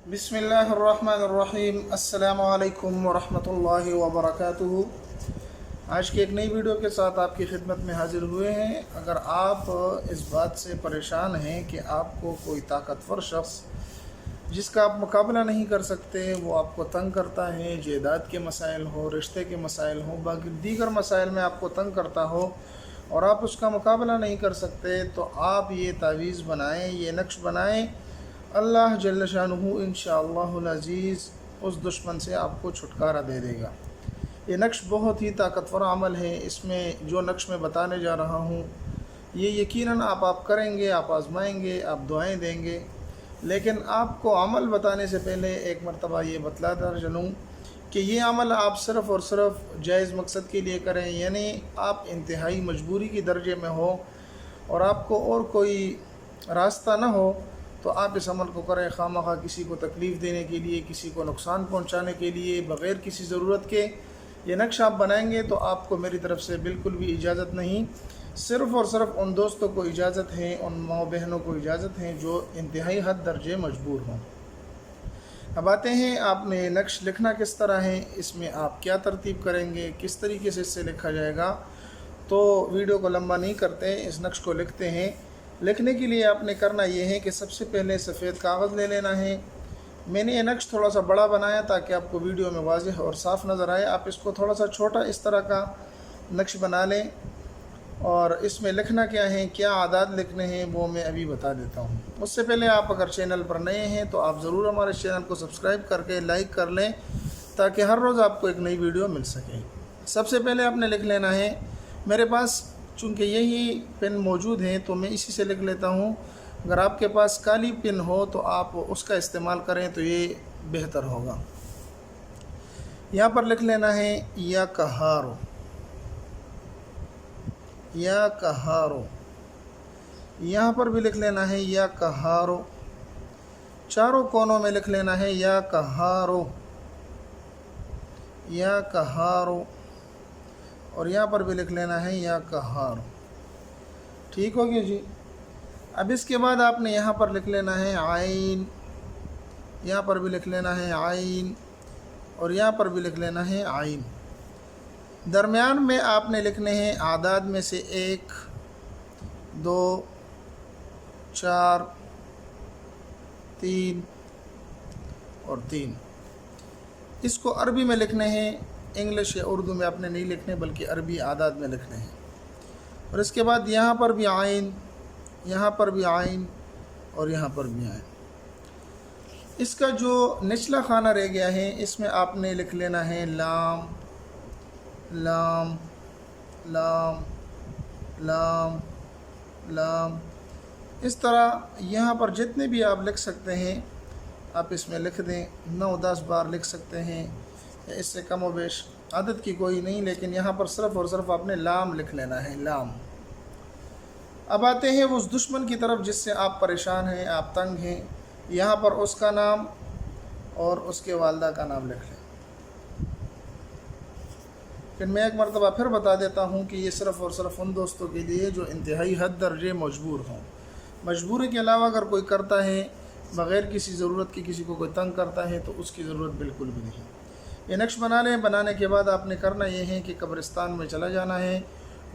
बिस्मिल्लाहिर्रहमानिर्रहीम। अस्सलामु अलैकुम वरहमतुल्लाहि वबरकातुहू। आज की एक नई वीडियो के साथ आपकी खिदमत में हाजिर हुए हैं। अगर आप इस बात से परेशान हैं कि आपको कोई ताकतवर शख्स जिसका आप मुकाबला नहीं कर सकते वो आपको तंग करता है, जायदाद के मसाइल हो, रिश्ते के मसाइल हो, बाकी दीगर मसाइल में आपको तंग करता हो और आप उसका मुकाबला नहीं कर सकते, तो आप ये तावीज़ बनाएं, ये नक्श बनाएं। अल्लाह जल्ल शानुहु इंशाअल्लाहुल अज़ीज़ उस दुश्मन से आपको छुटकारा दे देगा। ये नक्श बहुत ही ताकतवर अमल है। इसमें जो नक्श मैं बताने जा रहा हूँ ये यकीनन आप करेंगे, आप आज़माएंगे, आप दुआएं देंगे। लेकिन आपको अमल बताने से पहले एक मरतबा ये बतलाता चलूँ कि ये अमल आप सिर्फ़ और सिर्फ जायज़ मकसद के लिए करें, यानी आप इंतहाई मजबूरी की दर्जे में हो और आपको और कोई रास्ता ना हो तो आप इस अमल को करें। खामखा किसी को तकलीफ़ देने के लिए, किसी को नुकसान पहुंचाने के लिए, बग़ैर किसी ज़रूरत के ये नक्श आप बनाएंगे तो आपको मेरी तरफ़ से बिल्कुल भी इजाज़त नहीं। सिर्फ़ और सिर्फ उन दोस्तों को इजाज़त है, उन माँ बहनों को इजाज़त है जो इंतहाई हद दर्जे मजबूर हों। अब आते हैं, आपने ये नक्श लिखना किस तरह है, इसमें आप क्या तरतीब करेंगे, किस तरीके से इससे लिखा जाएगा। तो वीडियो को लंबा नहीं करते, इस नक्श को लिखते हैं। लिखने के लिए आपने करना ये है कि सबसे पहले सफ़ेद कागज़ ले लेना है। मैंने ये नक्श थोड़ा सा बड़ा बनाया ताकि आपको वीडियो में वाज़ेह और साफ़ नज़र आए। आप इसको थोड़ा सा छोटा इस तरह का नक्श बना लें और इसमें लिखना क्या है, क्या आदाद लिखने हैं वो मैं अभी बता देता हूँ। उससे पहले आप अगर चैनल पर नए हैं तो आप ज़रूर हमारे चैनल को सब्सक्राइब करके लाइक कर लें ताकि हर रोज़ आपको एक नई वीडियो मिल सके। सबसे पहले आपने लिख लेना है, मेरे पास चूँकि यही पेन मौजूद है तो मैं इसी से लिख लेता हूँ। अगर आपके पास काली पेन हो तो आप उसका इस्तेमाल करें तो ये बेहतर होगा। यहाँ पर लिख लेना है या कहारो, या कहारो। यहाँ पर भी लिख लेना है या कहारो। चारों कोनों में लिख लेना है या कहारो, या कहारो। और यहाँ पर भी लिख लेना है या कहारो। ठीक हो गया जी। अब इसके बाद आपने यहाँ पर लिख लेना है आइन, यहाँ पर भी लिख लेना है आइन और यहाँ पर भी लिख लेना है आइन। दरमियान में आपने लिखने हैं आदाद में से 1, 2, 4, 3 और 3। इसको अरबी में लिखने हैं, इंग्लिश या उर्दू में आपने नहीं लिखने बल्कि अरबी आदाद में लिखने हैं। और इसके बाद यहाँ पर भी आइन, यहाँ पर भी आइन और यहाँ पर भी आइन। इसका जो निचला खाना रह गया है इसमें आपने लिख लेना है लाम, लाम, लाम, लाम, लाम। इस तरह यहाँ पर जितने भी आप लिख सकते हैं आप इसमें लिख दें। 9-10 बार लिख सकते हैं, इससे कम व बेश आदत की कोई नहीं, लेकिन यहाँ पर सिर्फ़ और सिर्फ आपने लाम लिख लेना है, लाम। अब आते हैं उस दुश्मन की तरफ जिससे आप परेशान हैं, आप तंग हैं। यहाँ पर उसका नाम और उसके वालदा का नाम लिख लें। फिर मैं एक मरतबा फिर बता देता हूँ कि ये सिर्फ़ और सिर्फ उन दोस्तों के लिए जो इंतहाई हद दर्जे मजबूर हों। मजबूरी के अलावा अगर कोई करता है बग़ैर किसी ज़रूरत के, किसी को कोई तंग करता है तो उसकी ज़रूरत बिल्कुल भी नहीं। ये नक्श बना लें। बनाने के बाद आपने करना ये है कि कब्रिस्तान में चला जाना है,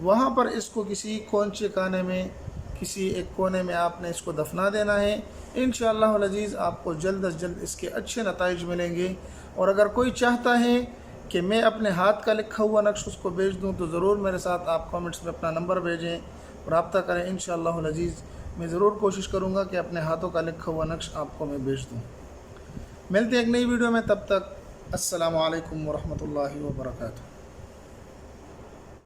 वहाँ पर इसको किसी कोने खाने में, किसी एक कोने में आपने इसको दफना देना है। इंशाअल्लाह अज़ीज़ आपको जल्द अज जल्द इसके अच्छे नताइज मिलेंगे। और अगर कोई चाहता है कि मैं अपने हाथ का लिखा हुआ नक्श उसको भेज दूँ तो ज़रूर मेरे साथ आप कमेंट्स में अपना नंबर भेजें, रब्ता करें। इंशाअल्लाह अज़ीज़ मैं ज़रूर कोशिश करूँगा कि अपने हाथों का लिखा हुआ नक्श आपको मैं भेज दूँ। मिलते हैं एक नई वीडियो में, तब तक अस्सलामु अलैकुम वरहमतुल्लाहि वबरकातुहू।